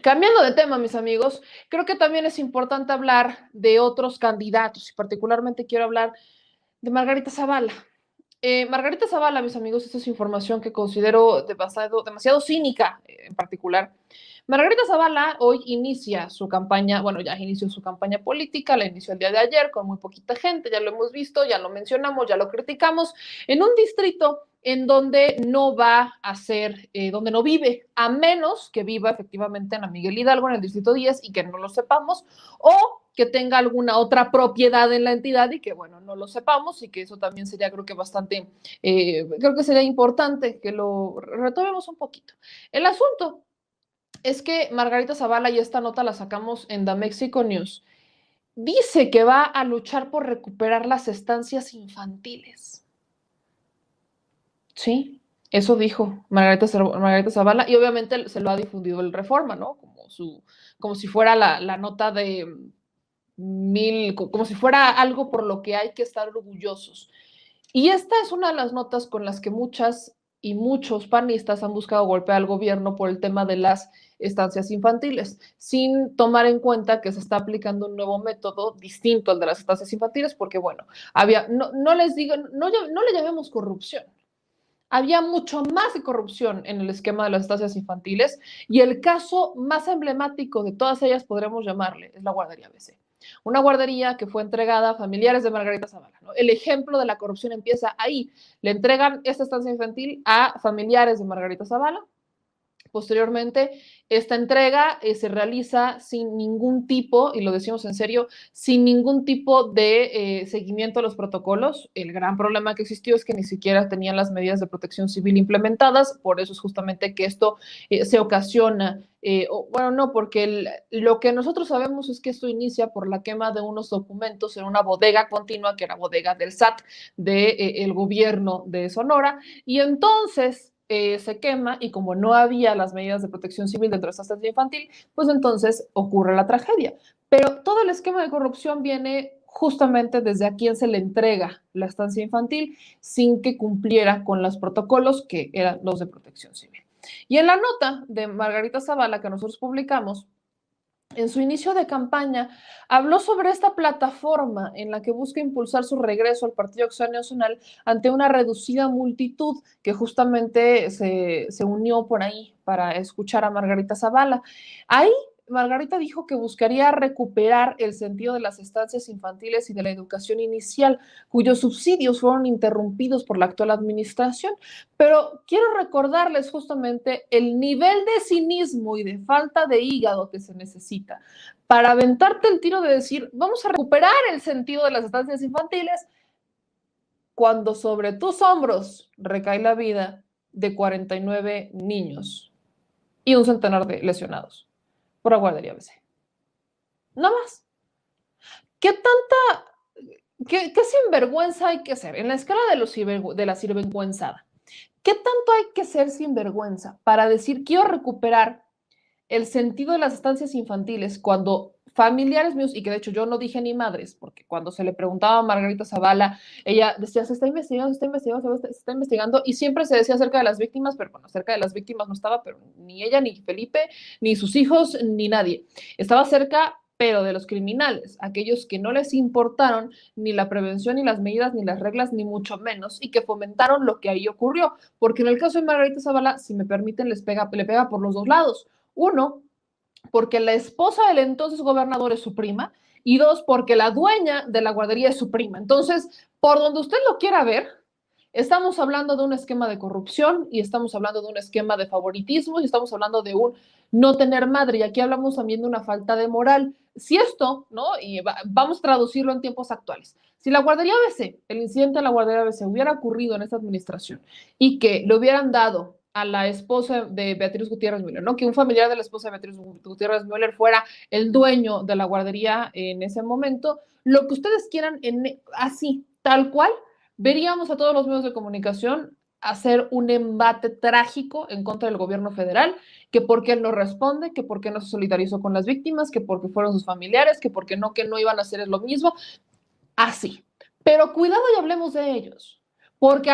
Cambiando de tema, mis amigos, creo que también es importante hablar de otros candidatos y particularmente quiero hablar de Margarita Zavala. Margarita Zavala, mis amigos, esta es información que considero demasiado cínica en particular. Margarita Zavala hoy inicia su campaña, bueno, ya inició su campaña política, la inició el día de ayer con muy poquita gente, ya lo hemos visto, ya lo mencionamos, ya lo criticamos, en un distrito en donde no va a ser, donde no vive, a menos que viva efectivamente en la Miguel Hidalgo, en el distrito 10, y que no lo sepamos, o que tenga alguna otra propiedad en la entidad y que, bueno, no lo sepamos y que eso también sería, creo que bastante, creo que sería importante que lo retomemos un poquito. El asunto es que Margarita Zavala, y esta nota la sacamos en The Mexico News, dice que va a luchar por recuperar las estancias infantiles. Sí, eso dijo Margarita Zavala, y obviamente se lo ha difundido el Reforma, ¿no? Como si fuera la nota de como si fuera algo por lo que hay que estar orgullosos. Y esta es una de las notas con las que muchas y muchos panistas han buscado golpear al gobierno por el tema de las estancias infantiles, sin tomar en cuenta que se está aplicando un nuevo método distinto al de las estancias infantiles, porque bueno, no les digo, no le llamemos corrupción. Había mucho más de corrupción en el esquema de las estancias infantiles y el caso más emblemático de todas ellas, podremos llamarle, es la guardería ABC. Una guardería que fue entregada a familiares de Margarita Zavala, ¿no? El ejemplo de la corrupción empieza ahí. Le entregan esta estancia infantil a familiares de Margarita Zavala. Posteriormente, esta entrega se realiza sin ningún tipo, y lo decimos en serio, sin ningún tipo de seguimiento a los protocolos. El gran problema que existió es que ni siquiera tenían las medidas de protección civil implementadas, por eso es justamente que esto se ocasiona. Bueno, no, porque lo que nosotros sabemos es que esto inicia por la quema de unos documentos en una bodega continua, que era bodega del SAT, del gobierno de Sonora, y entonces se quema y como no había las medidas de protección civil dentro de esta estancia infantil, pues entonces ocurre la tragedia. Pero todo el esquema de corrupción viene justamente desde a quien se le entrega la estancia infantil sin que cumpliera con los protocolos que eran los de protección civil. Y en la nota de Margarita Zavala que nosotros publicamos, en su inicio de campaña, habló sobre esta plataforma en la que busca impulsar su regreso al Partido Acción Nacional ante una reducida multitud que justamente se unió por ahí para escuchar a Margarita Zavala. Ahí Margarita dijo que buscaría recuperar el sentido de las estancias infantiles y de la educación inicial, cuyos subsidios fueron interrumpidos por la actual administración. Pero quiero recordarles justamente el nivel de cinismo y de falta de hígado que se necesita para aventarte el tiro de decir, vamos a recuperar el sentido de las estancias infantiles, cuando sobre tus hombros recae la vida de 49 niños y un centenar de lesionados por la guardería ABC. No más. ¿Qué tanta, qué sinvergüenza hay que ser en la escala de la sinvergüenzada? ¿Qué tanto hay que ser sinvergüenza para decir quiero recuperar el sentido de las estancias infantiles cuando familiares míos, y que de hecho yo no dije ni madres, porque cuando se le preguntaba a Margarita Zavala, ella decía, se está investigando, y siempre se decía acerca de las víctimas, pero bueno, acerca de las víctimas no estaba, pero ni ella, ni Felipe, ni sus hijos, ni nadie. Estaba cerca, pero de los criminales, aquellos que no les importaron ni la prevención, ni las medidas, ni las reglas, ni mucho menos, y que fomentaron lo que ahí ocurrió, porque en el caso de Margarita Zavala, si me permiten, le pega por los dos lados. Uno, porque la esposa del entonces gobernador es su prima, y dos, porque la dueña de la guardería es su prima. Entonces, por donde usted lo quiera ver, estamos hablando de un esquema de corrupción y estamos hablando de un esquema de favoritismo y estamos hablando de un no tener madre. Y aquí hablamos también de una falta de moral. Si esto, ¿no? Y vamos a traducirlo en tiempos actuales. Si la guardería ABC, el incidente de la guardería ABC hubiera ocurrido en esta administración y que le hubieran dado a la esposa de Beatriz Gutiérrez Müller, ¿no? Que un familiar de la esposa de Beatriz Gutiérrez Müller fuera el dueño de la guardería en ese momento, lo que ustedes quieran, así, tal cual, veríamos a todos los medios de comunicación hacer un embate trágico en contra del gobierno federal, que porque él no responde, que porque no se solidarizó con las víctimas, que porque fueron sus familiares, que no iban a hacer lo mismo, así. Pero cuidado y hablemos de ellos, porque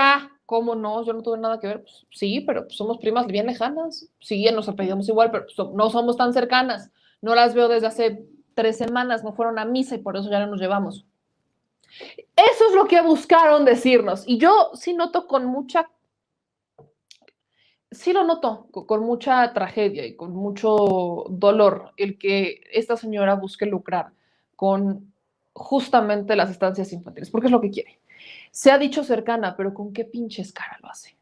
¿Cómo no? Yo no tuve nada que ver. Pues, sí, pero pues, somos primas bien lejanas. Sí, nos apellidamos igual, pero pues, no somos tan cercanas. No las veo desde hace 3 semanas, no fueron a misa y por eso ya no nos llevamos. Eso es lo que buscaron decirnos. Y yo sí noto con mucha, sí lo noto con mucha tragedia y con mucho dolor el que esta señora busque lucrar con justamente las estancias infantiles, porque es lo que quiere. Se ha dicho cercana, pero ¿con qué pinches cara lo hace?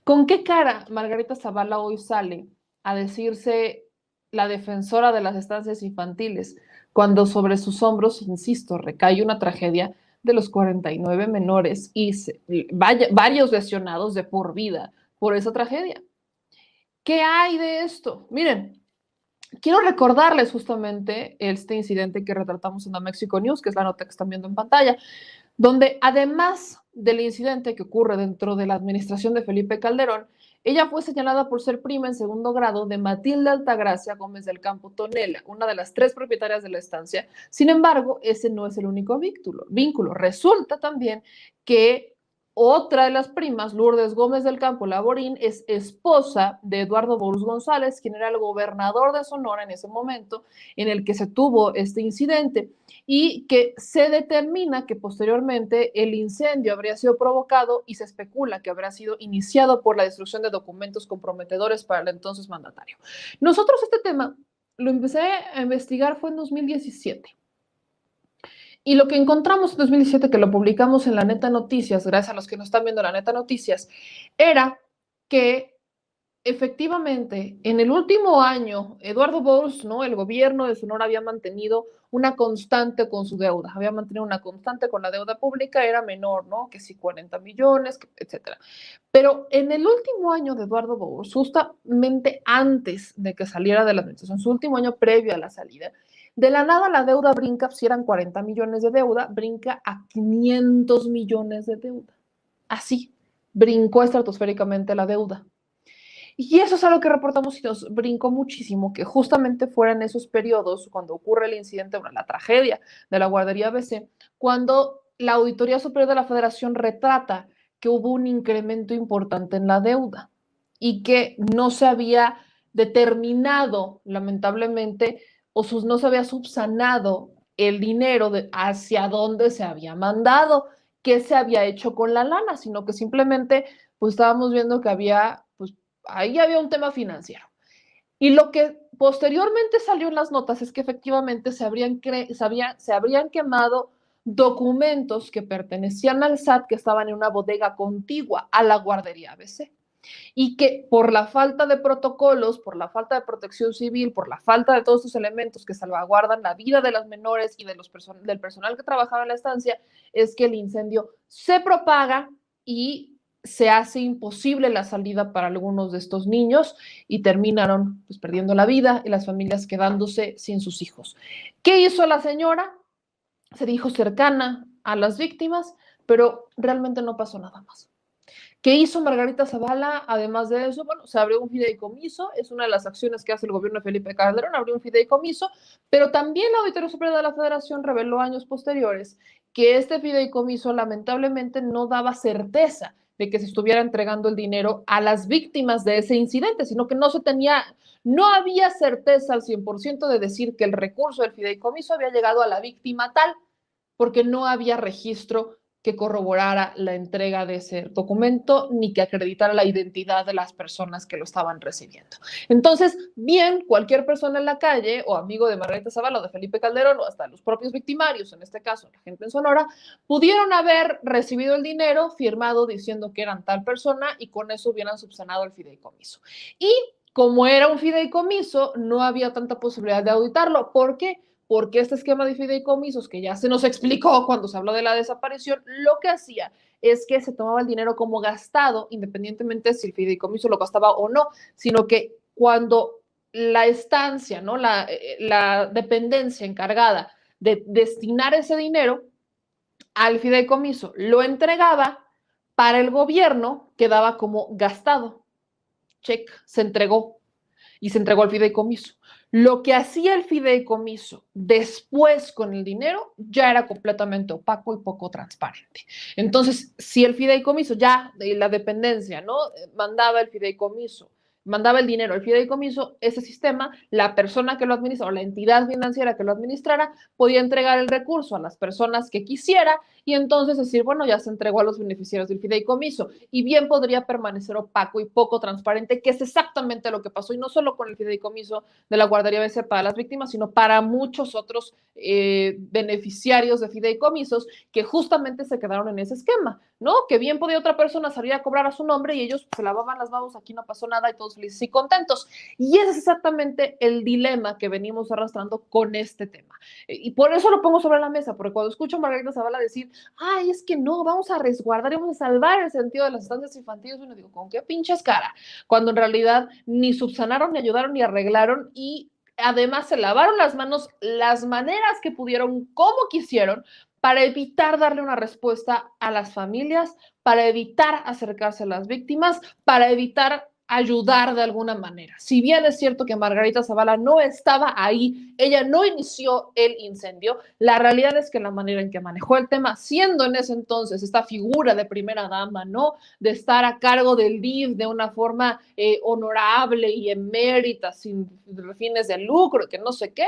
¿Con qué cara Margarita Zavala hoy sale a decirse la defensora de las estancias infantiles cuando sobre sus hombros, insisto, recae una tragedia de los 49 menores y varios lesionados de por vida por esa tragedia? ¿Qué hay de esto? Miren, quiero recordarles justamente este incidente que retratamos en la Mexico News, que es la nota que están viendo en pantalla, donde además del incidente que ocurre dentro de la administración de Felipe Calderón, ella fue señalada por ser prima en segundo grado de Matilde Altagracia Gómez del Campo Tonela, una de las 3 propietarias de la estancia. Sin embargo, ese no es el único vínculo. Resulta también que otra de las primas, Lourdes Gómez del Campo Laborín, es esposa de Eduardo Bouz González, quien era el gobernador de Sonora en ese momento en el que se tuvo este incidente, y que se determina que posteriormente el incendio habría sido provocado y se especula que habría sido iniciado por la destrucción de documentos comprometedores para el entonces mandatario. Nosotros este tema lo empecé a investigar fue en 2017. Y lo que encontramos en 2017, que lo publicamos en la Neta Noticias, gracias a los que nos están viendo la Neta Noticias, era que efectivamente, en el último año, Eduardo Bouz, ¿no? El gobierno de Sonora había mantenido una constante con su deuda, había mantenido una constante con la deuda pública, era menor, ¿no? Que si 40 millones, etcétera. Pero en el último año de Eduardo Bouz, justamente antes de que saliera de la administración, su último año previo a la salida, de la nada la deuda brinca, si eran 40 millones de deuda, brinca a 500 millones de deuda. Así, brincó estratosféricamente la deuda. Y eso es algo que reportamos y nos brincó muchísimo, que justamente fueran esos periodos, cuando ocurre el incidente, bueno, la tragedia de la guardería ABC, cuando la Auditoría Superior de la Federación retrata que hubo un incremento importante en la deuda y que no se había determinado, lamentablemente, no se había subsanado el dinero hacia dónde se había mandado, qué se había hecho con la lana, sino que simplemente pues estábamos viendo que había pues ahí había un tema financiero. Y lo que posteriormente salió en las notas es que efectivamente se habrían quemado documentos que pertenecían al SAT que estaban en una bodega contigua a la guardería ABC. Y que por la falta de protocolos, por la falta de protección civil, por la falta de todos estos elementos que salvaguardan la vida de las menores y del personal que trabajaba en la estancia, es que el incendio se propaga y se hace imposible la salida para algunos de estos niños y terminaron pues, perdiendo la vida y las familias quedándose sin sus hijos. ¿Qué hizo la señora? Se dijo cercana a las víctimas, pero realmente no pasó nada más. ¿Qué hizo Margarita Zavala? Además de eso, bueno, se abrió un fideicomiso, es una de las acciones que hace el gobierno de Felipe Calderón, abrió un fideicomiso, pero también la Auditoría Superior de la Federación reveló años posteriores que este fideicomiso lamentablemente no daba certeza de que se estuviera entregando el dinero a las víctimas de ese incidente, sino que no había certeza al 100% de decir que el recurso del fideicomiso había llegado a la víctima tal, porque no había registro que corroborara la entrega de ese documento ni que acreditara la identidad de las personas que lo estaban recibiendo. Entonces, bien, cualquier persona en la calle o amigo de Margarita Zavala o de Felipe Calderón o hasta los propios victimarios, en este caso la gente en Sonora, pudieron haber recibido el dinero firmado diciendo que eran tal persona y con eso hubieran subsanado el fideicomiso. Y como era un fideicomiso, no había tanta posibilidad de auditarlo. ¿Por qué? Porque este esquema de fideicomisos, que ya se nos explicó cuando se habló de la desaparición, lo que hacía es que se tomaba el dinero como gastado, independientemente si el fideicomiso lo gastaba o no, sino que cuando la estancia, ¿no? la dependencia encargada de destinar ese dinero al fideicomiso lo entregaba, para el gobierno quedaba como gastado. Check, se entregó. y se entregó al fideicomiso. Lo que hacía el fideicomiso después con el dinero ya era completamente opaco y poco transparente. Entonces, si el fideicomiso ya, de la dependencia, ¿no? Mandaba el fideicomiso, mandaba el dinero al fideicomiso, ese sistema, la persona que lo administra o la entidad financiera que lo administrara podía entregar el recurso a las personas que quisiera y entonces decir, bueno, ya se entregó a los beneficiarios del fideicomiso y bien podría permanecer opaco y poco transparente, que es exactamente lo que pasó y no solo con el fideicomiso de la guardería BC para las víctimas, sino para muchos otros beneficiarios de fideicomisos que justamente se quedaron en ese esquema, ¿no? Que bien podía otra persona salir a cobrar a su nombre y ellos se lavaban las manos, aquí no pasó nada y todos felices y contentos. Y ese es exactamente el dilema que venimos arrastrando con este tema. Y por eso lo pongo sobre la mesa, porque cuando escucho a Margarita Zavala decir, ay, es que no, vamos a resguardar y vamos a salvar el sentido de las estancias infantiles, bueno, digo, ¿con qué pinches cara? Cuando en realidad ni subsanaron, ni ayudaron, ni arreglaron y además se lavaron las manos las maneras que pudieron, como quisieron, para evitar darle una respuesta a las familias, para evitar acercarse a las víctimas, para evitar ayudar de alguna manera. Si bien es cierto que Margarita Zavala no estaba ahí, ella no inició el incendio, la realidad es que la manera en que manejó el tema, siendo en ese entonces esta figura de primera dama, ¿no? De estar a cargo del DIF de una forma honorable y emérita, sin fines de lucro, que no sé qué.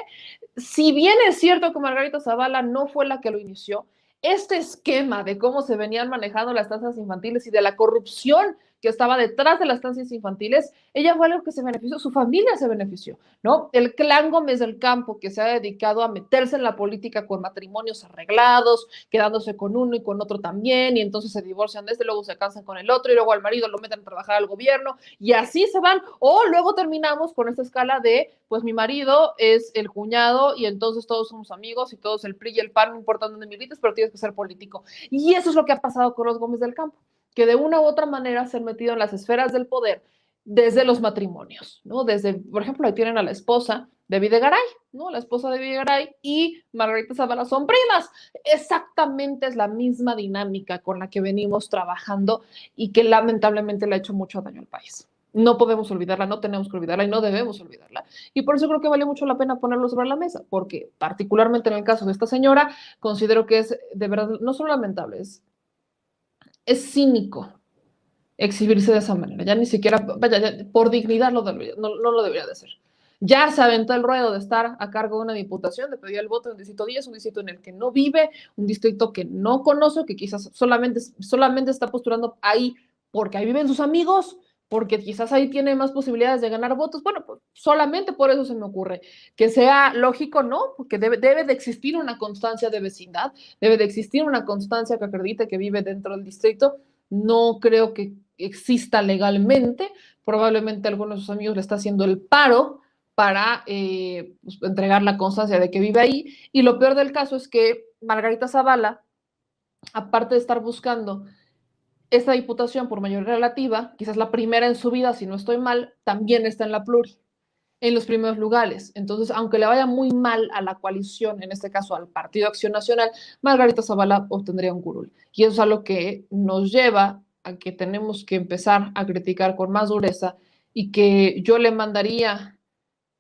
Si bien es cierto que Margarita Zavala no fue la que lo inició, este esquema de cómo se venían manejando las estancias infantiles y de la corrupción que estaba detrás de las estancias infantiles, ella fue algo que se benefició, su familia se benefició, ¿no? El clan Gómez del Campo, que se ha dedicado a meterse en la política con matrimonios arreglados, quedándose con uno y con otro también, y entonces se divorcian de este, luego se casan con el otro, y luego al marido lo meten a trabajar al gobierno, y así se van, o luego terminamos con esta escala de, pues mi marido es el cuñado, y entonces todos somos amigos, y todos el PRI y el PAN, no importa dónde milites, pero tienes que ser político. Y eso es lo que ha pasado con los Gómez del Campo, que de una u otra manera se han metido en las esferas del poder desde los matrimonios, ¿no? Desde, por ejemplo, ahí tienen a la esposa de Videgaray, ¿no? La esposa de Videgaray y Margarita Zavala son primas. Exactamente es la misma dinámica con la que venimos trabajando y que lamentablemente le ha hecho mucho daño al país. No podemos olvidarla, no tenemos que olvidarla y no debemos olvidarla. Y por eso creo que vale mucho la pena ponerlo sobre la mesa, porque particularmente en el caso de esta señora, considero que es de verdad no solo lamentable, es cínico exhibirse de esa manera. Ya ni siquiera, vaya, ya, por dignidad no lo debería de hacer. Ya se aventó el ruedo de estar a cargo de una diputación, de pedir el voto en el distrito 10, un distrito en el que no vive, un distrito que no conoce, que quizás solamente está posturando ahí porque ahí viven sus amigos, porque quizás ahí tiene más posibilidades de ganar votos. Bueno, pues solamente por eso se me ocurre que sea lógico, ¿no? Porque debe de existir una constancia de vecindad, debe de existir una constancia que acredite que vive dentro del distrito. No creo que exista legalmente, probablemente alguno de sus amigos le está haciendo el paro para pues, entregar la constancia de que vive ahí, y lo peor del caso es que Margarita Zavala, aparte de estar buscando esta diputación por mayoría relativa, quizás la primera en su vida, si no estoy mal, también está en la pluri, en los primeros lugares. Entonces, aunque le vaya muy mal a la coalición, en este caso al Partido Acción Nacional, Margarita Zavala obtendría un curul. Y eso es algo que nos lleva a que tenemos que empezar a criticar con más dureza y que yo le mandaría,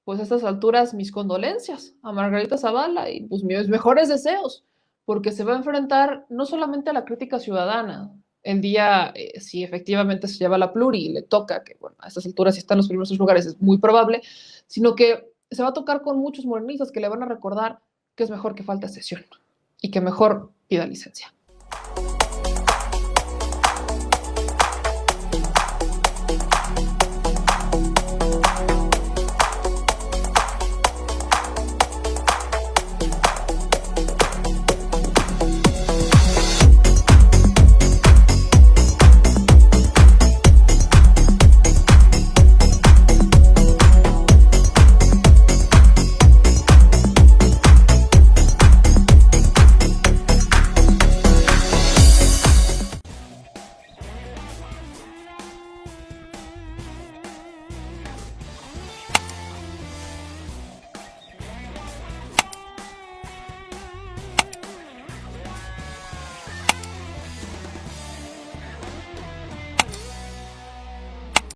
pues a estas alturas, mis condolencias a Margarita Zavala y pues mis mejores deseos, porque se va a enfrentar no solamente a la crítica ciudadana, el día, si efectivamente se lleva la pluri y le toca, que bueno, a estas alturas si está en los primeros lugares es muy probable, sino que se va a tocar con muchos morenistas que le van a recordar que es mejor que falte sesión y que mejor pida licencia.